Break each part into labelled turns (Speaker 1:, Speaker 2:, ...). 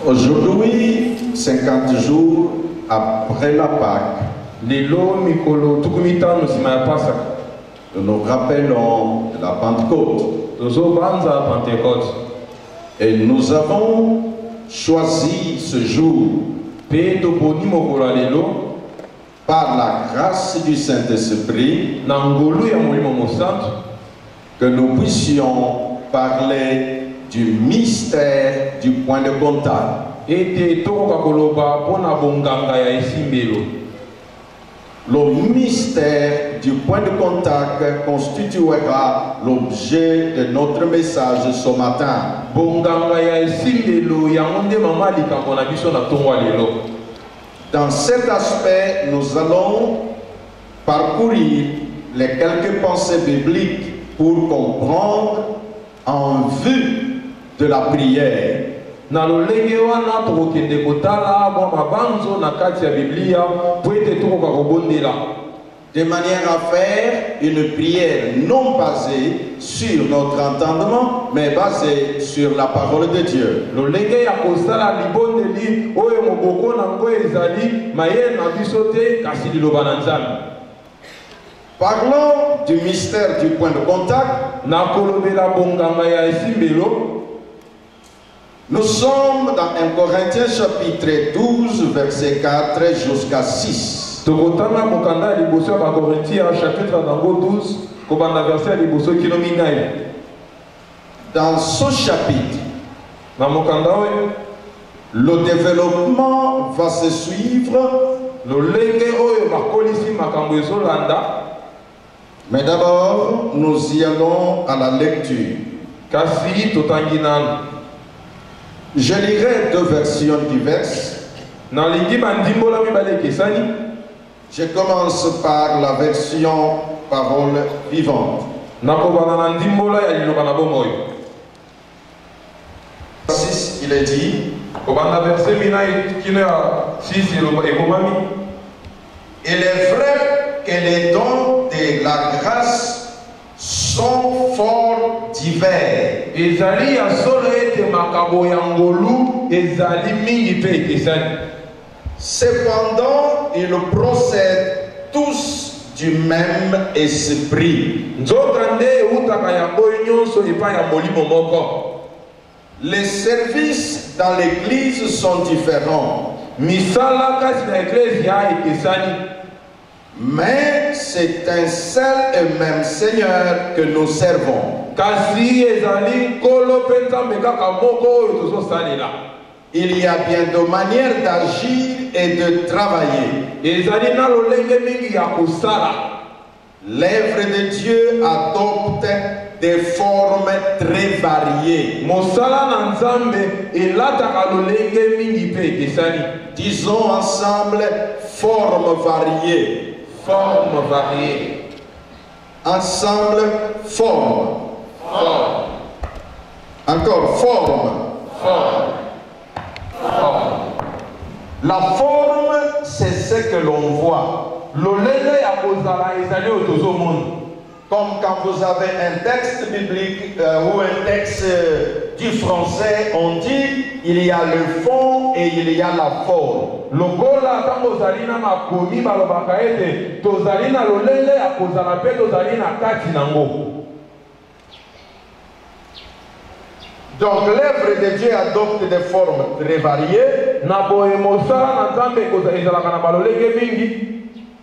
Speaker 1: Aujourd'hui, 50 jours après la Pâque, nous nous rappelons de la Pentecôte. Et nous avons choisi ce jour par la grâce du Saint-Esprit que nous puissions parler du mystère du point de contact. Le mystère du point de contact constituera l'objet de notre message ce matin. Dans cet aspect, nous allons parcourir les quelques pensées bibliques pour comprendre en vue de la prière. De manière à faire une prière non basée sur notre entendement, mais basée sur la parole de Dieu. Parlons du mystère du point de contact. Nous sommes dans 1 Corinthiens chapitre 12, verset 4 jusqu'à 6. Dans ce chapitre, le développement va se suivre. Mais d'abord, nous y allons à la lecture. Je lirai deux versions diverses. Je commence par la version parole vivante. 6, il est dit. Il est vrai que les dons de la grâce sont fort divers. Cependant, ils procèdent tous du même esprit. Les services dans l'église sont différents. Mais c'est un seul et même Seigneur que nous servons. Il y a bien deux manières d'agir et de travailler. L'œuvre de Dieu adopte des formes très variées. Disons ensemble, formes variées.
Speaker 2: Forme variée.
Speaker 1: Ensemble, forme.
Speaker 2: Forme.
Speaker 1: Encore, forme.
Speaker 2: Forme. Forme.
Speaker 1: La forme, c'est ce que l'on voit. Comme quand vous avez un texte biblique ou un texte du français, on dit il y a le fond et il y a la forme. Donc l'œuvre de Dieu adopte des formes très variées.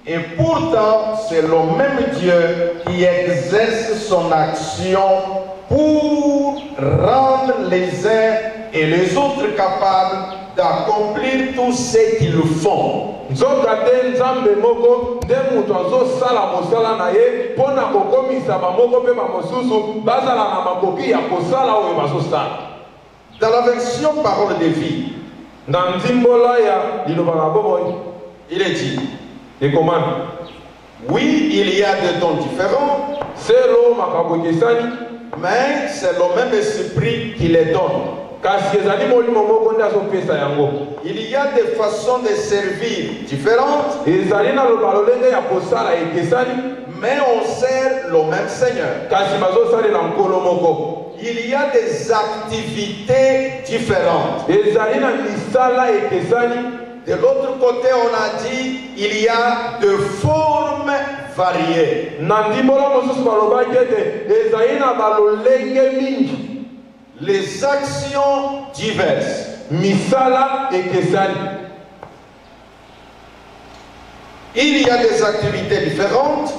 Speaker 1: Et pourtant, c'est le même Dieu qui exerce son action pour rendre les uns et les autres capables d'accomplir tout ce qu'ils font. Dans la version parole de vie, il est dit, oui, il y a des dons différents, mais c'est le même esprit qui les donne. Il y a des façons de servir différentes, mais on sert le même Seigneur. il y a des activités différentes. De l'autre côté, on a dit il y a de formes variées. Les actions diverses. Il y a des activités différentes,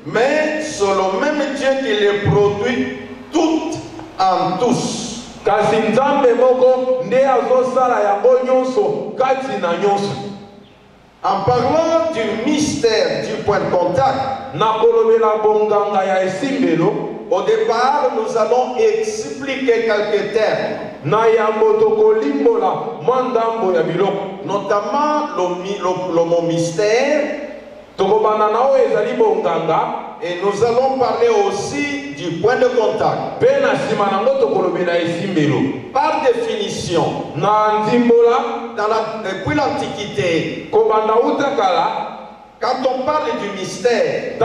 Speaker 1: mais c'est le même Dieu qui les produit toutes en tous. En parlant du mystère du point de contact, au départ, nous allons expliquer quelques termes, notamment le mot mystère, et nous allons parler aussi du point de contact. Par définition, depuis l'Antiquité, quand on parle du mystère,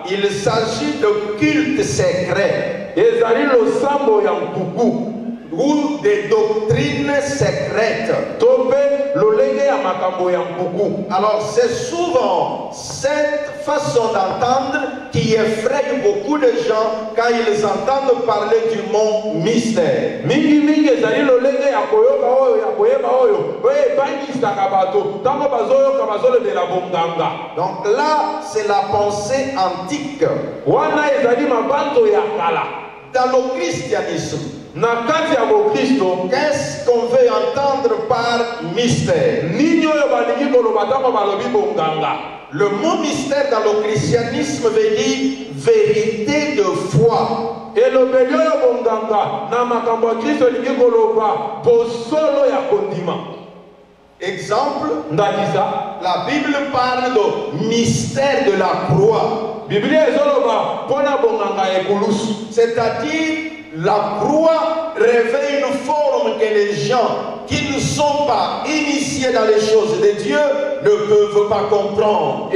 Speaker 1: il s'agit de cultes secrets ou des doctrines secrètes. Alors c'est souvent cette façon d'entendre qui effraie beaucoup de gens quand ils entendent parler du mot mystère. Donc là, c'est la pensée antique. Dans le christianisme, qu'est-ce qu'on veut entendre par mystère? Le mot mystère dans le christianisme veut dire vérité de foi. Exemple, la Bible parle de mystère de la croix. C'est-à-dire, la croix révèle une forme que les gens qui ne sont pas initiés dans les choses de Dieu ne peuvent pas comprendre.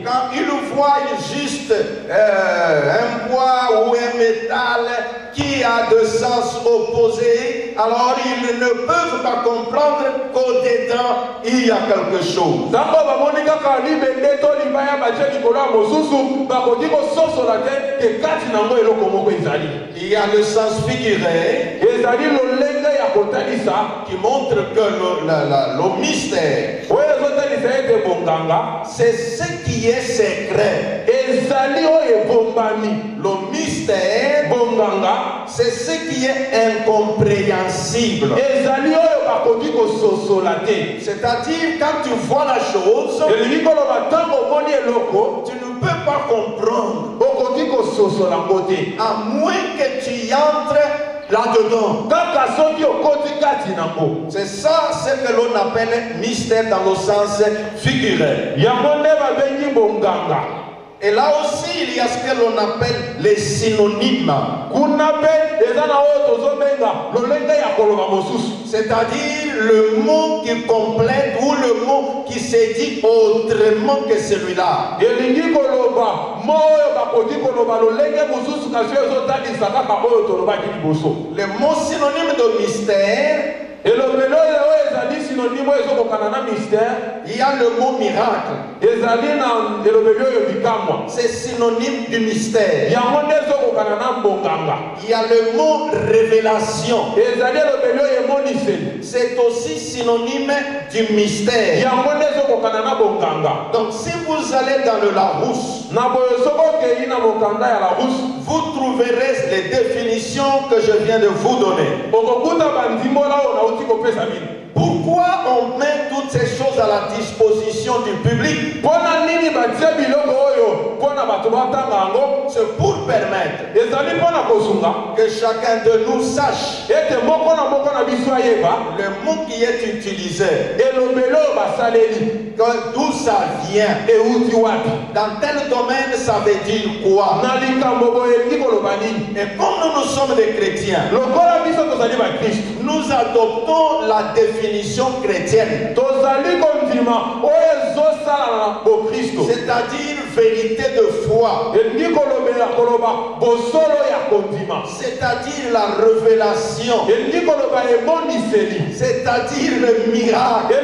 Speaker 1: Quand ils voient juste un poids ou un métal qui a deux sens opposés, alors ils ne peuvent pas comprendre qu'au-dedans il y a quelque chose. Il y a le sens figuré qui montre que le mystère, c'est ce qui est secret. Le mystère, c'est ce qui est incompréhensible. C'est-à-dire, quand tu vois la chose, tu ne peux pas comprendre, à moins que tu y entres là-dedans. C'est ça ce que l'on appelle mystère dans le sens figuré. Et là aussi, il y a ce que l'on appelle les synonymes. C'est-à-dire le mot qui complète ou le mot qui se dit autrement que celui-là. Le mot synonyme de mystère, il y a le mot miracle. C'est synonyme du mystère. Il y a le mot révélation. C'est aussi synonyme du mystère. Donc si vous allez dans le Larousse, vous trouverez les définitions que je viens de vous donner. Pourquoi on met toutes ces choses à la disposition du public? C'est pour permettre que chacun de nous sache le mot qui est utilisé, d'où ça vient, dans tel domaine ça veut dire quoi. Et comme nous sommes des chrétiens, nous adoptons la définition chrétienne, c'est-à-dire vérité de foi, c'est-à-dire la révélation, c'est-à-dire le miracle.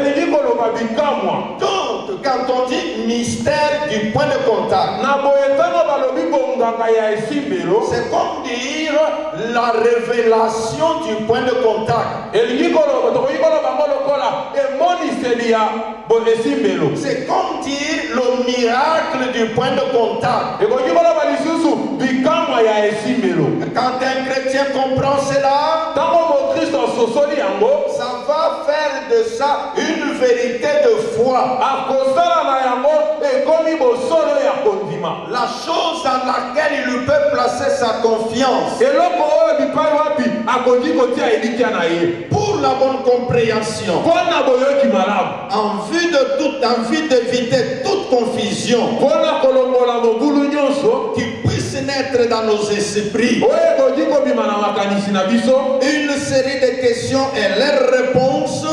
Speaker 1: Donc quand on dit mystère du point de contact, c'est comme dire la révélation du point de contact. C'est comme dire le miracle du point de contact. Quand un chrétien comprend cela, ça va faire de ça une vérité de foi. La chose dans laquelle il peut placer sa confiance pour la bonne compréhension, en vue d'éviter toute confusion qui puisse naître dans nos esprits. Une série de questions et leurs réponses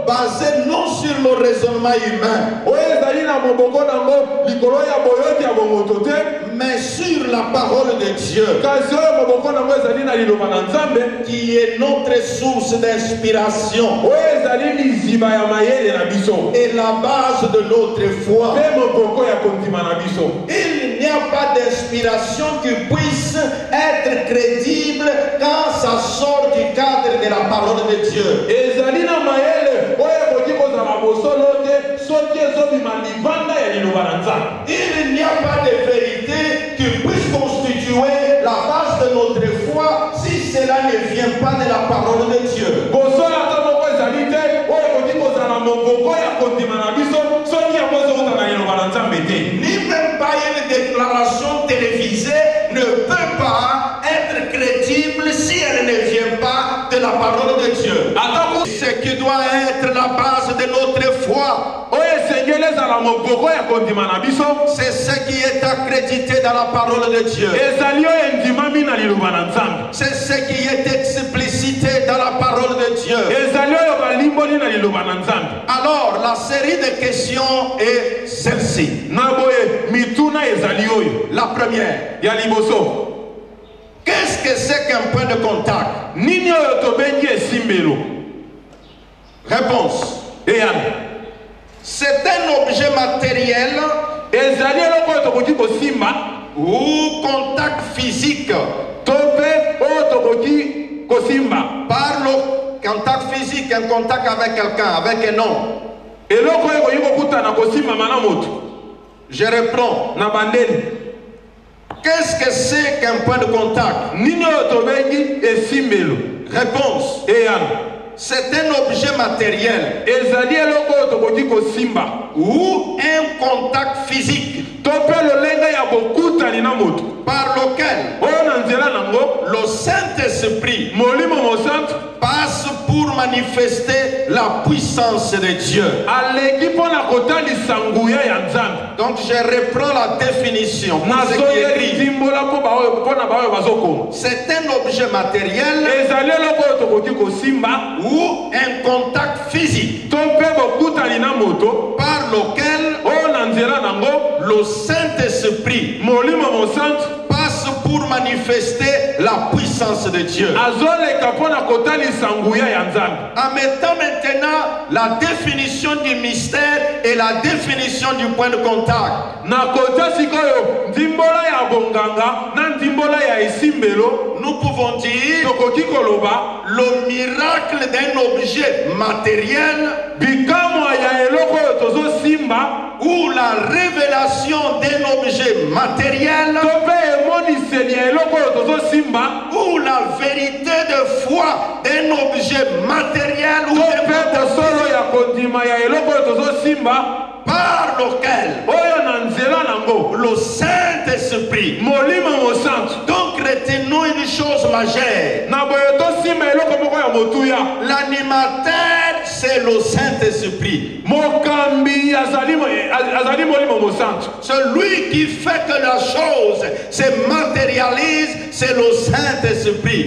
Speaker 1: basées non sur le raisonnement humain, mais sur la parole de Dieu, qui est notre source d'inspiration et la base de notre foi. Il n'y a pas d'inspiration qui puisse être crédible quand ça sort du cadre de la parole de Dieu. Il n'y a pas de vérité qui puisse constituer la base de notre foi si cela ne vient pas de la parole de Dieu. Ni même pas une déclaration télévisée ne peut pas être crédible si elle ne vient pas de la parole de Dieu. Ce qui doit être la base de notre foi, c'est ce qui est accrédité dans la parole de Dieu. C'est ce qui est explicité dans la parole de Dieu. Alors, la série de questions est celle-ci. La première. Qu'est-ce que c'est qu'un point de contact? Réponse. C'est un objet matériel ou contact physique. Par le contact physique, un contact avec quelqu'un, avec un homme. Je reprends. Qu'est-ce que c'est qu'un point de contact? Réponse. C'est un objet matériel ou un contact physique par lequel le Saint-Esprit passe pour manifester la puissance de Dieu. Donc je reprends la définition. C'est un objet matériel ou un contact physique par lequel le Saint-Esprit passe pour manifester la puissance de Dieu. En mettant maintenant la définition du mystère et la définition du point de contact, nous pouvons dire le miracle d'un objet matériel ou la révélation d'un objet matériel ou la vérité de foi d'un objet matériel ou d'un par lequel le Saint-Esprit. Donc retenons une chose majeure. L'animateur, c'est le Saint-Esprit. Celui qui fait que la chose se matérialise, c'est le Saint-Esprit.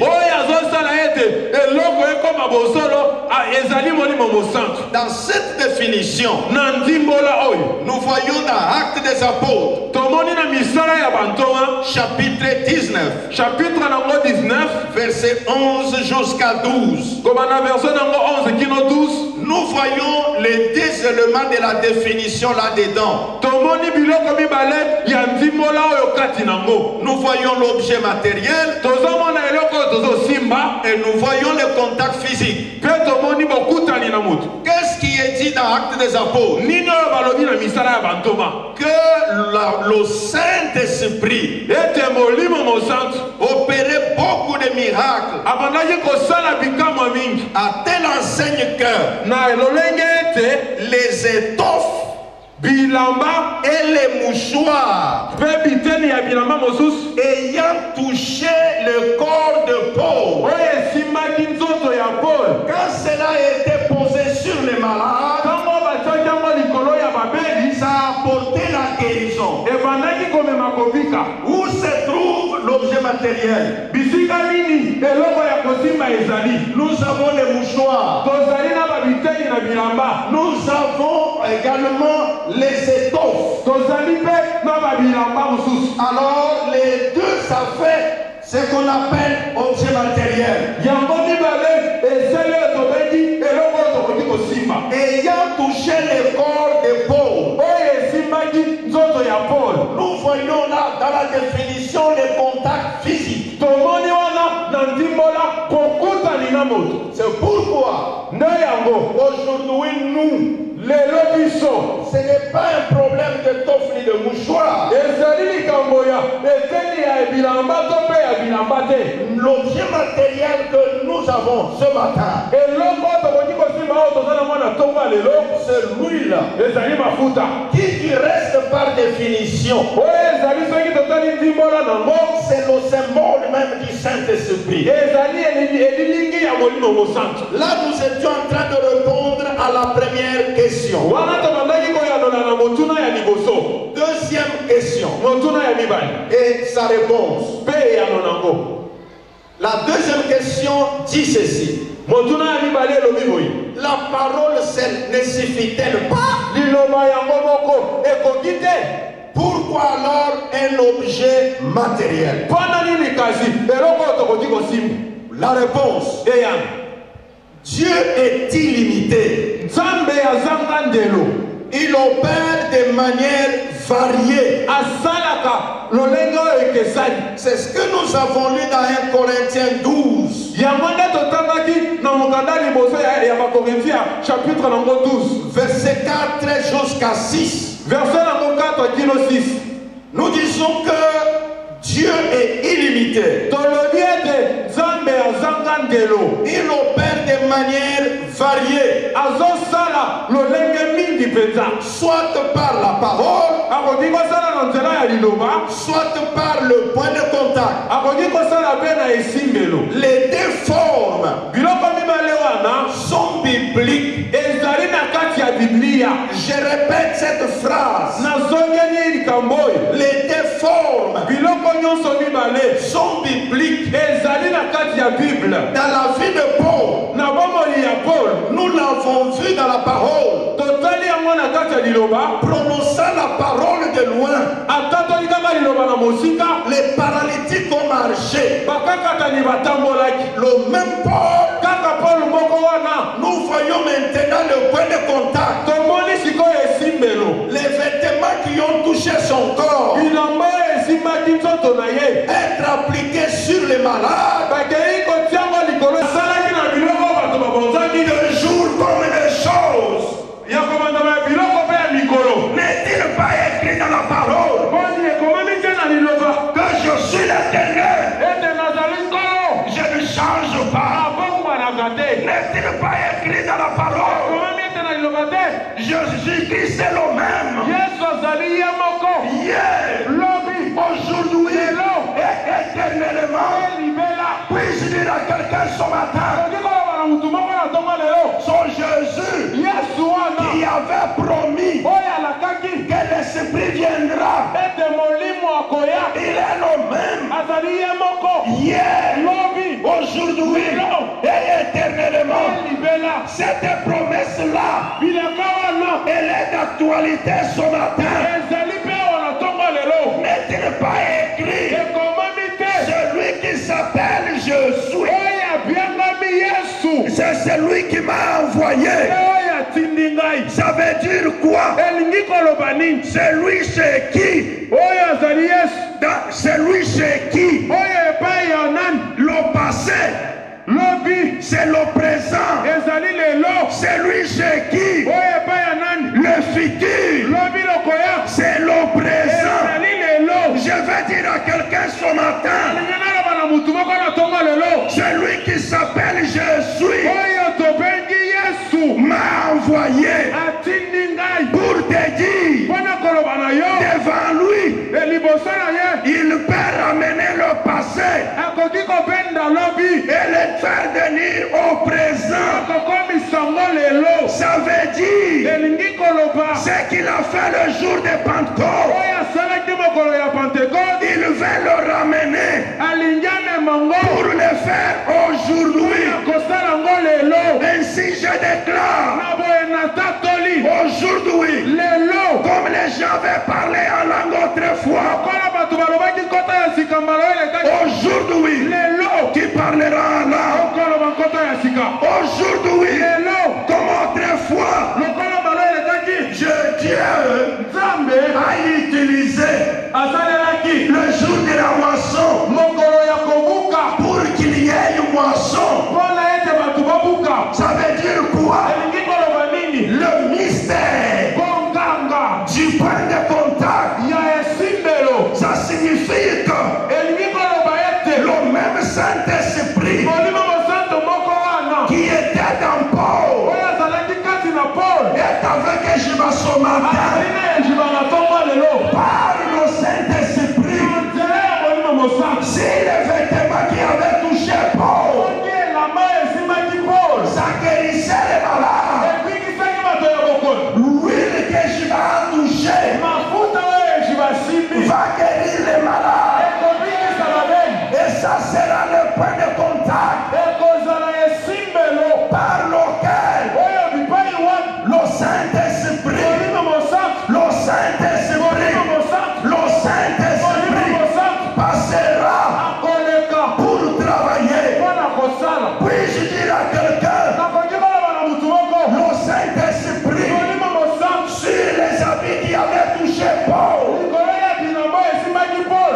Speaker 1: Dans cette définition, nous voyons dans Actes des Apôtres, chapitre 19, verset 11 jusqu'à 12. Nous voyons les deux éléments de la définition là-dedans. Nous voyons l'objet matériel et nous voyons le contact physique. Qu'est-ce qui est dit dans Actes des Apôtres? Que le Saint-Esprit opérait beaucoup de miracles à tel enseigne que les étoffes et les mouchoirs ayant touché le corps de Paul, quand cela a été posé sur les malades, ça a apporté la guérison. Où se trouve l'objet matériel? Nous avons les mouchoirs. Nous avons également les étoffes. Alors les deux, ça fait ce qu'on appelle objet matériel. Ayant touché le corps de Paul, nous voyons là dans la définition les contacts physiques. C'est pourquoi aujourd'hui nous, ce n'est pas un problème de toffe ni de mouchoir. L'objet matériel que nous avons ce matin, c'est l'huile qui reste par définition. C'est le symbole même du Saint-Esprit. Là, nous étions en train de répondre à la première question. Deuxième question. Et sa réponse. La deuxième question dit ceci. La parole ne suffit-elle pas? Pourquoi alors un objet matériel? La réponse. Dieu est illimité. Il opère de manière variée. C'est ce que nous avons lu dans 1 Corinthiens 12. Verset 4 jusqu'à 6. Nous disons que Dieu est illimité. Il opère de manière variée. Soit par la parole, soit par le point de contact. Les deux formes sont bibliques. Je répète cette phrase. Les deux formes sont bibliques. Dans la vie de Paul, nous l'avons vu dans la parole. Prononçant la parole de loin, les paralytiques ont marché. Le même Paul, nous voyons maintenant le point de contact. Les vêtements qui ont touché son corps être appliqués sur les malades. De jours comme des choses. N'est-il pas écrit dans la parole que je suis l'Éternel? Je ne change pas. N'est-il pas écrit dans la parole? Jésus-Christ est le même. avait promis que l'Esprit viendra. Il est le même hier, aujourd'hui et éternellement. Cette promesse-là, elle est d'actualité ce matin. N'est-il pas écrit? Celui qui s'appelle Je suis, c'est celui qui m'a envoyé. Ça veut dire quoi? Celui chez qui? Celui chez qui? Le passé, c'est le présent. Celui chez qui? Le futur, c'est le présent. Je vais dire à quelqu'un ce matin, celui qui s'appelle Je suis m'a envoyé pour te dire devant lui, il peut ramener le passé et le faire venir au présent. Ça veut dire ce qu'il a fait le jour de Pentecôte, il veut le ramener pour le faire aujourd'hui. Ainsi je déclare aujourd'hui, comme les gens avaient parlé en langue autrefois, aujourd'hui qui parlera en langue, aujourd'hui comme autrefois, Dieu a utilisé le jour de la moisson pour qu'il y ait une moisson. Ça veut dire quoi? Le mystère du point de contact. Ça signifie que le même Saint-Esprit qui était dans Paul est avec Jésus ce matin. Par le Saint-Esprit, si les vêtements qui avaient touché Paul, ça guérissait les malades. L'huile que Jésus a touché va guérir les malades. Et ça sera le point de contact par lequel le Saint-Esprit passera pour travailler. Puis-je dire à quelqu'un, le Saint-Esprit sur les habits qui avaient touché Paul,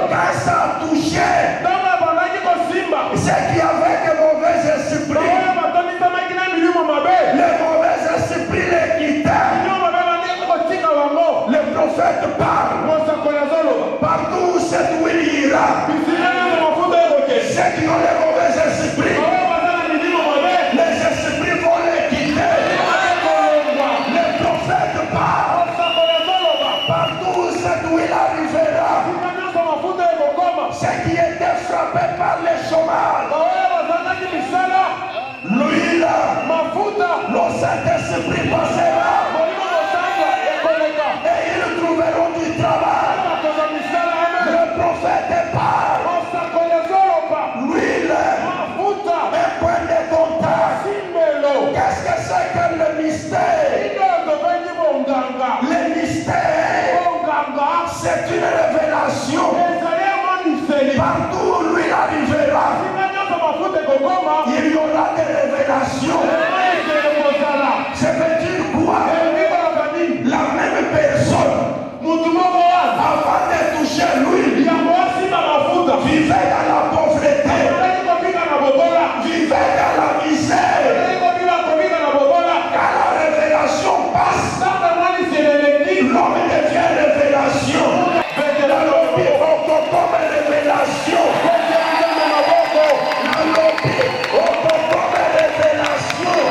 Speaker 1: quand ça a touché ceux qui avaient de mauvais esprits, les mauvais esprits les quittaient. Le prophète parle. Partout où cette huile ira, ceux qui ont les mauvais esprits, les esprits vont les quitter. Le prophète parle. Partout où cette huile arrivera, ceux qui étaient frappés par le chômage, l'huile, le Saint-Esprit passera et ils trouveront du travail. Le prophète parle. L'huile, un point de contact. Qu'est-ce que c'est que le mystère? Le mystère, c'est une révélation. Partout où l'huile arrivera, il y aura des révélations. Ça veut dire quoi? La même personne, avant de toucher l'huile, vivait dans la pauvreté, vivait dans la misère. Quand la révélation passe, l'homme devient révélation. Comme révélation. Comme révélation.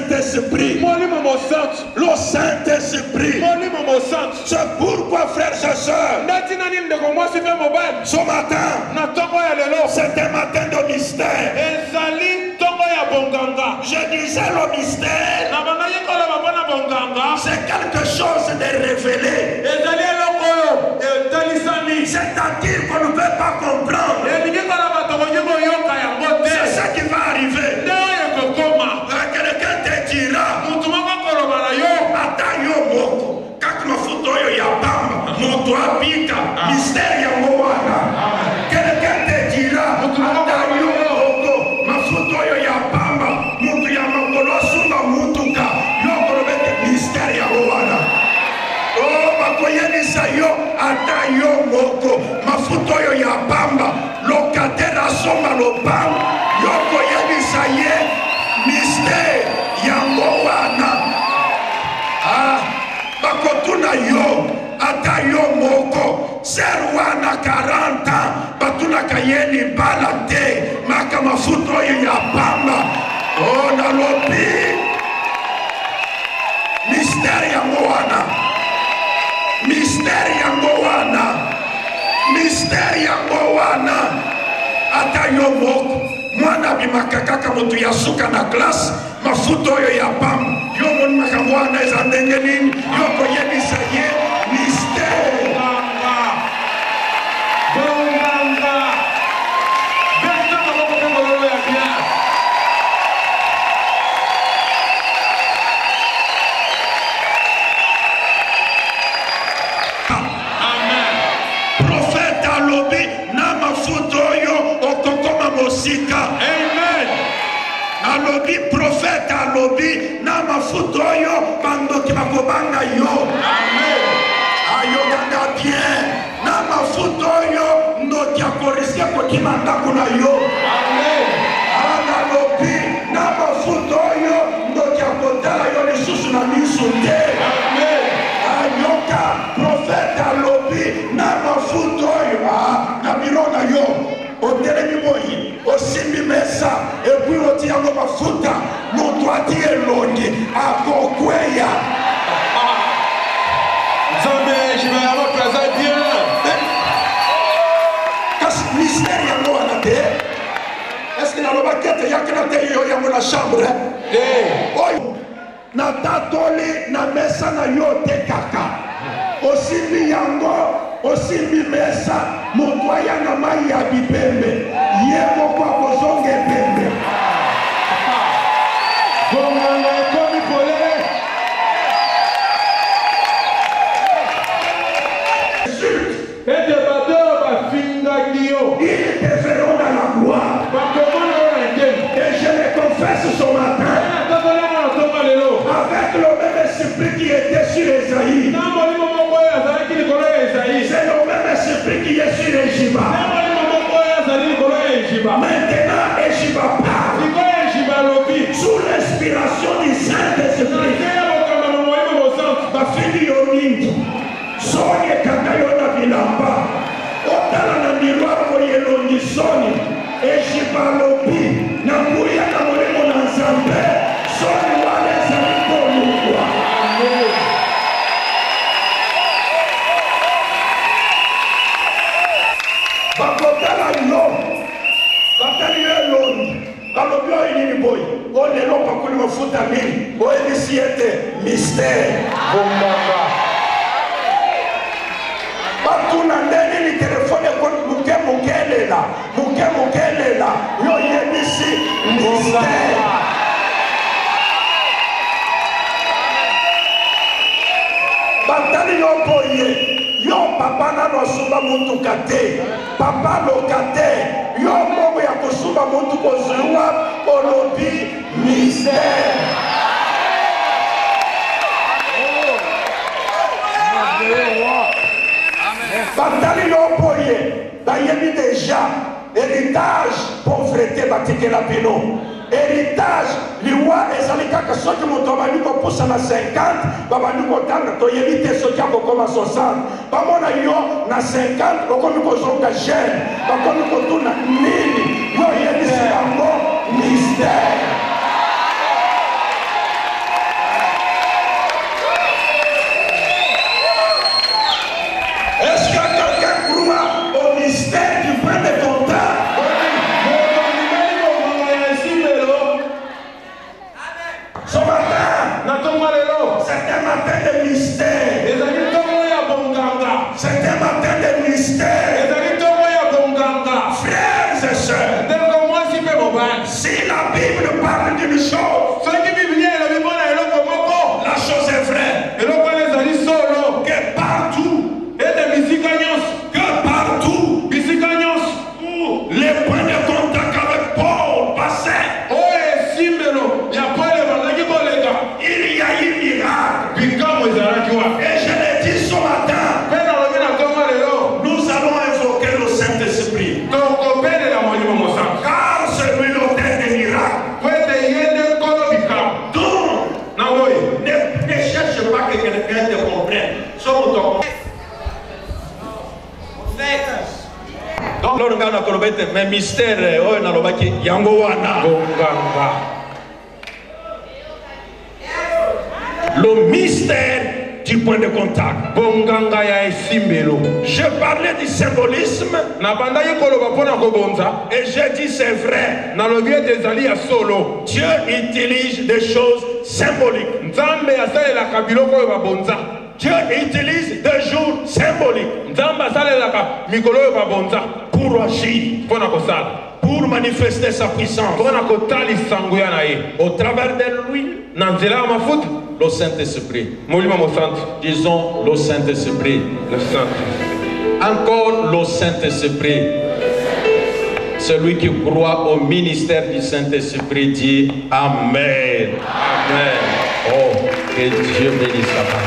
Speaker 3: Saint-Esprit. Le Saint-Esprit. C'est pourquoi, frères et sœurs, ce matin, c'est un matin de mystère. Je disais le mystère, c'est quelque chose de révélé. C'est-à-dire qu'on ne peut pas comprendre. C'est ça qui va arriver. Quelqu'un te dira, attends yo moko, kaka mafuta oyo ya pamba, moto apika, mystère ya moana. Quelqu'un te dira, attends yo moko, mafuta oyo ya pamba, moto ya makolo sunga mutuka, yo kolobete mystère ya moana. Oh, bakoyebisa yo, attends yo moko, mafuta oyo ya pamba, locataire asomba lopango, yo koyebisa ye, mystère ya moana. Ah, bakotuna yo, ata yo moko, serwana 40 ans, batuna kayeni balate, maka mafuta oyo ya pamba. Oh, nalobi, mystère ya moana, mystère ya moana, mystère ya moana, ata yo moko. Mwana bimaka kaka moto ya suka na classe, mafuta oyo ya pamba. Yo moni makamwana eza ndenge nini, yo koyebisa ye mystère. Amen. Prophète alobi na mafuta oyo okokoma mosika. Amen. Alobi prophète alobi na mafuta oyo bandoki bakobanga yo. Amen. Ayokanga bien na mafuta oyo ndoki akorisia kokima ndako na yo. Amen. Alobi na mafuta oyo ndoki akotala yo lisusu na miso te. Amen. Ayoka prophète alobi na mafuta oyo na bilona yo. Otelemi boyi, osimbi mesa, epuis oti yango mafuta, moto ati elongi, akokweya.
Speaker 2: Nzambe jimayalo kaza bien.
Speaker 3: Kasi mystère yango wana te. Est-ce que naloba kete yakena te yo yango na chambre? Oyo, na tatoli na mesa na yo te kaka. Osimbi yango, osimbi mesa, moto ayanga mai ya bipembe, ye moko akozonga epembe.
Speaker 2: Bonganga ekomi polele. Ete bato bafingaki yo.
Speaker 3: Ils te verront dans la gloire.
Speaker 2: Bakomona yo na nkembo.
Speaker 3: Et je le confesse ce matin, avec le même esprit qui était sur Esaïe, c'est le même esprit qui est sur Ejiba. Maintenant, Ejiba parle sous l'inspiration du Saint-Esprit. Bafili yo mingi, soni ekanga yo na bilamba, otala na miroir moyelongi soni, Ejiba lobi, na nguya na molemo na Nzambe, soni wana ezali kolukwa. Bakotala yo, batali yo elongi, balobi oyo nini boyi, oyo lelo bakoli mafuta mingi, oyebisi ete mystère. Batuna ndeni ni telefone muke mukelela, yo yebisi mystère. Batali yo boye, yo papa nano asumba mutuka te, papa locataire, yo momo ya kosumba mutu kozwa olobi mystère. Batali yo boye, bayebi déjà héritage pauvreté batikela bino. Héritage liwa ezali kaka soki moto abandi kopusa na 50 babandi kotanga toyebi te soki akokoma 60 bamona yo na 50 okomi kozonga jeune bakomi kotuna nini yo yebisi yango mystère. Ne cherche pas que quelqu'un te comprenne. Sommes ton. Donc, l'on a un mystère, on a le yango wana. Le mystère du point de contact. Je parlais du symbolisme et j'ai dit c'est vrai. Dieu utilise des choses symboliques. Dieu utilise des jours symboliques pour agir, pour manifester sa puissance. Au travers de lui, le Saint-Esprit. Disons le Saint-Esprit. Encore le Saint-Esprit. Celui qui croit au ministère du Saint-Esprit dit Amen. Amen. Oh, que Dieu bénisse sa parole.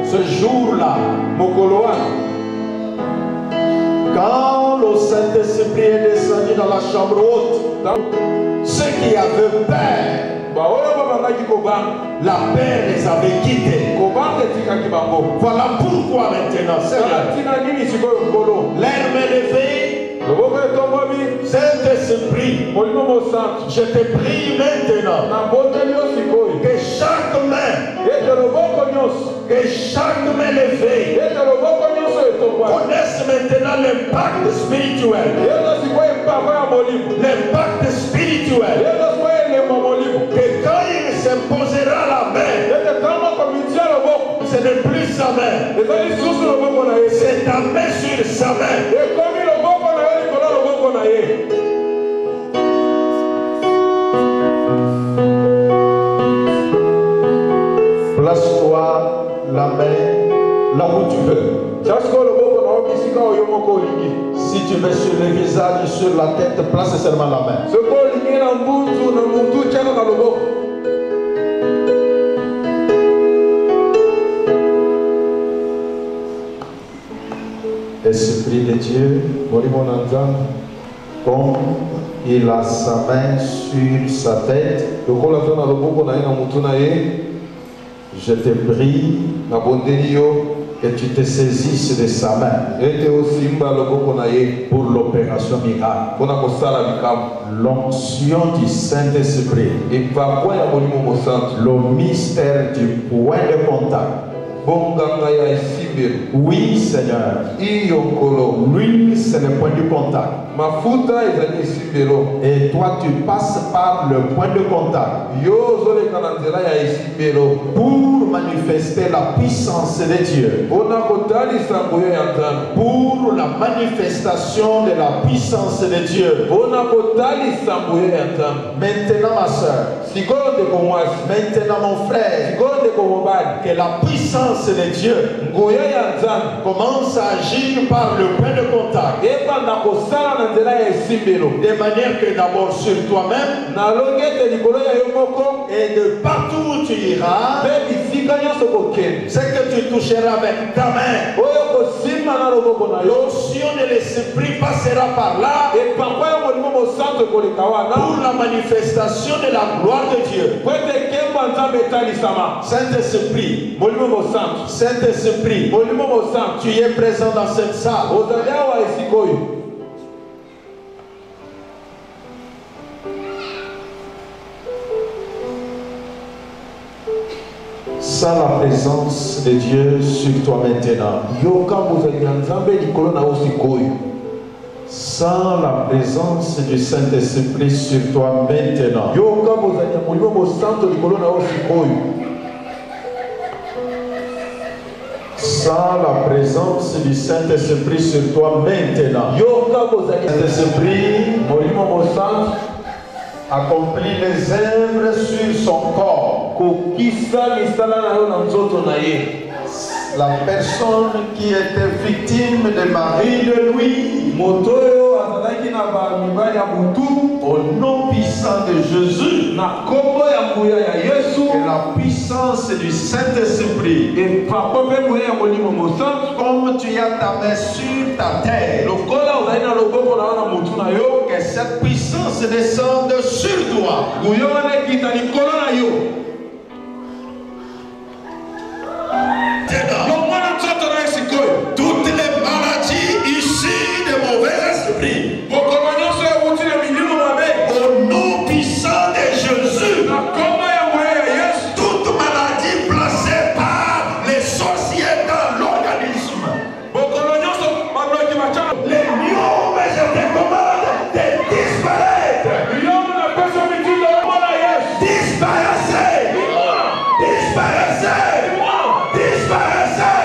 Speaker 1: Ce jour-là, quand le Saint-Esprit est descendu dans la chambre haute, ceux qui avaient peur, la peur les avait quittés. Voilà pourquoi maintenant, Seigneur, l'air m'est levé. Saint-Esprit, je te prie maintenant que chaque main levée connaisse maintenant l'impact spirituel. L'impact spirituel. Que quand il s'imposera la main, ce n'est plus sa main, c'est ta main sur sa main. Place-toi la main là où tu veux. Si tu veux sur le visage, sur la tête, place seulement la main. Esprit de Dieu, comme il a sa main sur sa tête, je te prie que tu te saisisses de sa main pour l'opération miracle. L'onction du Saint-Esprit, le mystère du point de contact. Oui, Seigneur. Lui, c'est le point de contact. Et toi, tu passes par le point de contact pour manifester la puissance de Dieu, pour pour la manifestation de la puissance de Dieu. Maintenant, ma soeur, maintenant, mon frère, que la puissance de Dieu commence à agir par le point de contact. De manière que d'abord sur toi-même et de partout où tu iras, ce que tu toucheras avec ta main, l'onction de l'esprit passera par là pour la manifestation de la gloire de Dieu. Saint-Esprit, Saint-Esprit, tu es présent dans cette salle. Sans la présence de Dieu sur toi maintenant. Sans la présence du Saint-Esprit sur toi maintenant. Sans la présence du Saint-Esprit sur toi maintenant. Saint-Esprit accomplit les œuvres sur son corps. La personne qui était victime de Marie de Louis, au nom puissant de Jésus, et la puissance du Saint-Esprit, comme tu as ta main sur ta tête, que cette puissance descende sur toi. Toutes les maladies issues de mauvais esprits, au nom puissant de Jésus, toute maladie placée par les sorciers dans l'organisme, les myomes, je te commande de disparaître. Disparaissez, disparaissez, disparaissez,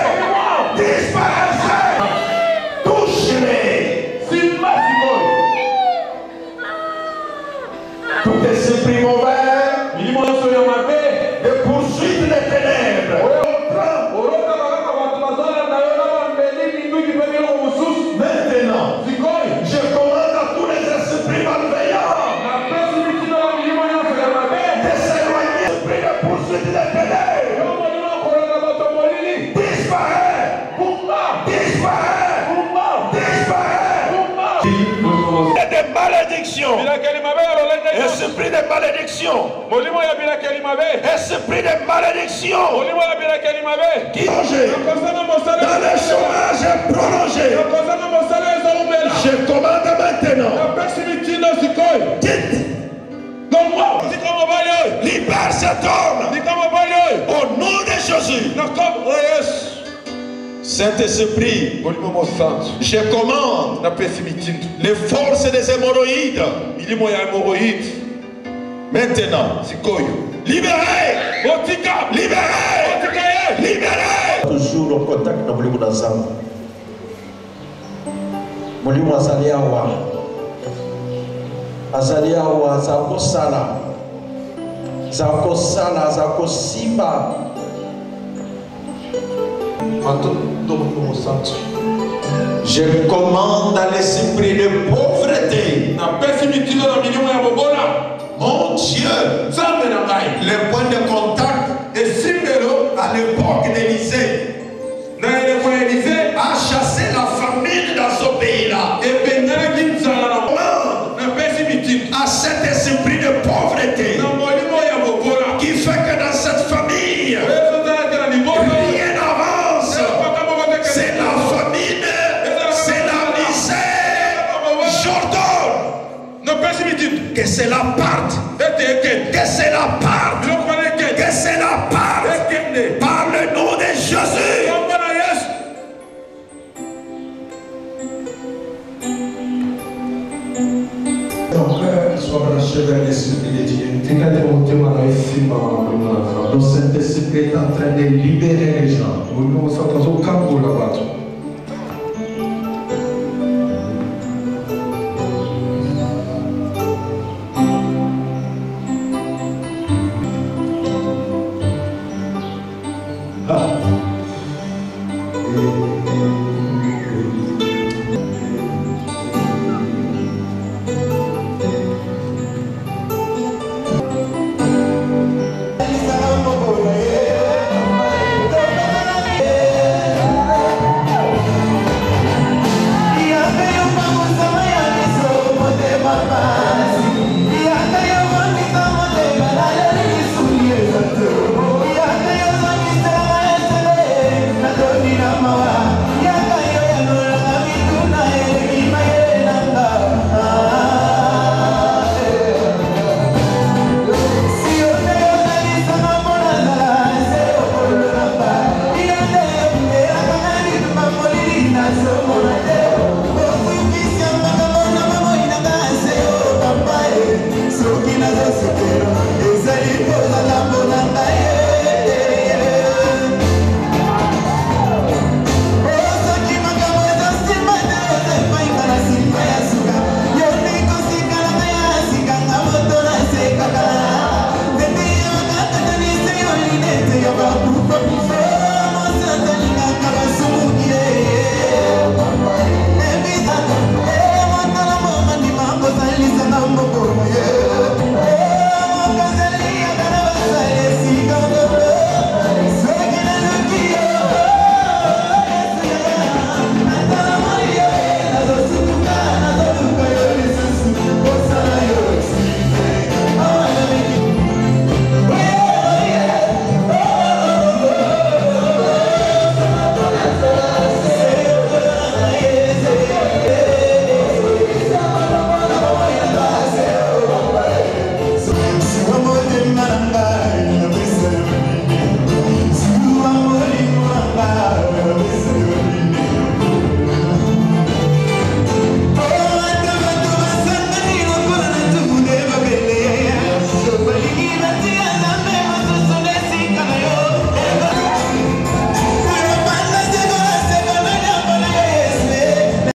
Speaker 1: disparaissez. Touche-les. Tout esprit mauvais, de poursuite des ténèbres. Maintenant, je commande à tous les esprits malveillants de s'éloigner de poursuite des ténèbres. Disparaît, disparaît, disparaît. Et des malédictions. Esprit de malédiction. Esprit de malédiction. Qui dans le chômage prolongé. Je commande maintenant. Dites. Libère cet homme. Au nom de Jésus. Saint-Esprit, je commande les forces des hémorroïdes. Maintenant, libérez, libérez, libérez.
Speaker 4: Toujours en contact dans le monde ensemble. Molimo azaliawa, zako simba.
Speaker 1: Je commande à l'esprit de pauvreté. Mon Dieu, le point de contact est à l'époque d'Élysée a chassé la famine dans ce pays-là. À cet esprit de pauvreté qui fait que dans cette famille rien n'avance. C'est la famine, c'est la misère. J'ordonne que cela parte, que cela parte, que cela parte par le nom de Jésus.
Speaker 5: Ton cœur soit branché vers l'Esprit de Dieu. Le Saint-Esprit est en train de libérer les gens.